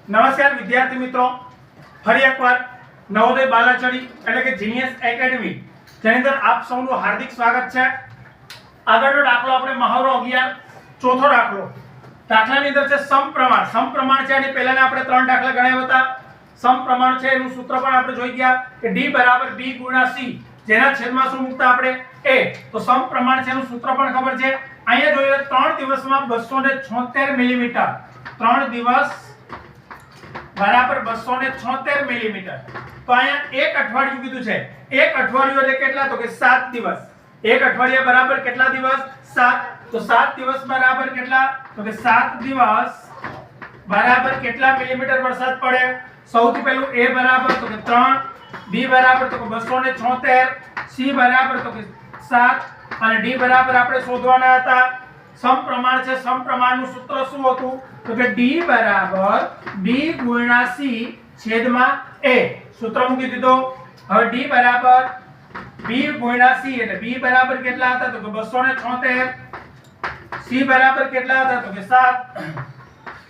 નમસ્કાર વિદ્યાર્થી મિત્રો, ફરી એકવાર નવોદય બાલાચડી એટલે કે જીનિયસ એકેડમી જેની અંદર આપ સૌનું હાર્દિક સ્વાગત છે। આગળનો દાખલો આપણે મહાવરો 11 ચોથો દાખલો દાખલાની અંદર છે સમપ્રમાણ। સમપ્રમાણ છે અને પહેલાને આપણે ત્રણ દાખલા ગણ્યા હતા। સમપ્રમાણ છે એનું સૂત્ર પણ આપણે જોઈ ગયા કે d = b * c જેના છેદમાં શું મૂકતા આપણે a। તો સમપ્રમાણ છે એનું સૂત્ર પણ ખબર છે। અહીંયા જોઈએ 3 દિવસમાં 276 મિલીમીટર, 3 દિવસ બરાબર 276 મિલીમીટર। તો અહીંયા એક અઠવાડિયું કીધું છે। એક અઠવાડિયું એટલે કેટલા? તો કે 7 દિવસ। એક અઠવાડિયા બરાબર કેટલા દિવસ? 7। તો 7 દિવસ બરાબર કેટલા? તો કે 7 દિવસ બરાબર કેટલા મિલીમીટર વરસાદ પડે? સૌથી પહેલું a બરાબર તો કે 3, b બરાબર તો કે 276, c બરાબર તો કે 7 અને d બરાબર આપણે શોધવાના હતા। સમપ્રમાણ છે। સમપ્રમાણનું સૂત્ર શું હતું? તો કે d બરાબર b * c છેદમાં a। સૂત્ર મૂકી દીધો। હવે d બરાબર b * c એટલે b બરાબર કેટલા હતા? તો કે 276, c બરાબર કેટલા હતા? તો કે 7,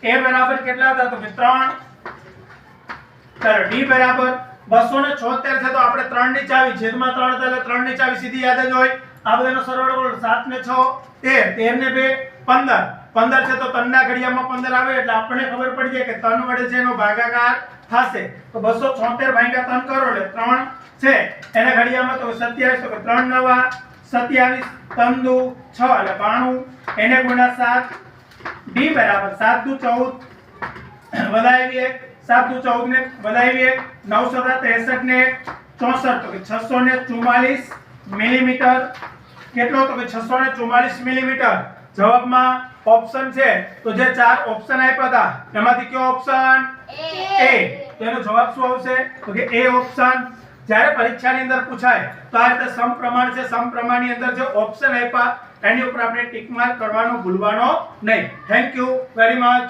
a બરાબર કેટલા હતા? તો કે 3। ચાલો d બરાબર 276 છે તો આપણે 3 ની ચાવી છેદમાં 3 હતા એટલે 3 ની ચાવી સીધી યાદ જ હોય। આ બધાનો સરવાળો કરો 7 ને 6 13, 13 ને 2 15, 15 છે તો 3 ના ઘડિયામાં 15 આવે એટલે આપણને ખબર પડી જાય કે 3 વડે છે એનો ભાગાકાર થશે। તો 276 ભાગ્યા 3 કરો એટલે 3 છે એને ઘડિયામાં તો 27, તો કે 3 નવા 27, 3 દુ 6 એટલે 92 એને ગુણ્યા 7, d બરાબર 7 દુ 14 વધાવી 1, 7 દુ 14 ને વધાવી 1, 963 ને 64 તો કે 644 મિલીમીટર। કેટલો? તો કે 644 મિલીમીટર। જવાબમાં ઓપ્શન છે તો જે ચાર ઓપ્શન આપ્યા હતા એમાંથી કયો ઓપ્શન? A। તો એનો જવાબ શું આવશે? તો કે A ઓપ્શન। જ્યારે પરીક્ષાની અંદર પૂછાય તો આ રીતે સમપ્રમાણ છે। સમપ્રમાણની અંદર જે ઓપ્શન આપ્યા એની ઉપર આપણે ટિક માર્ક કરવાનો ભૂલવાનો નહીં। Thank you very much.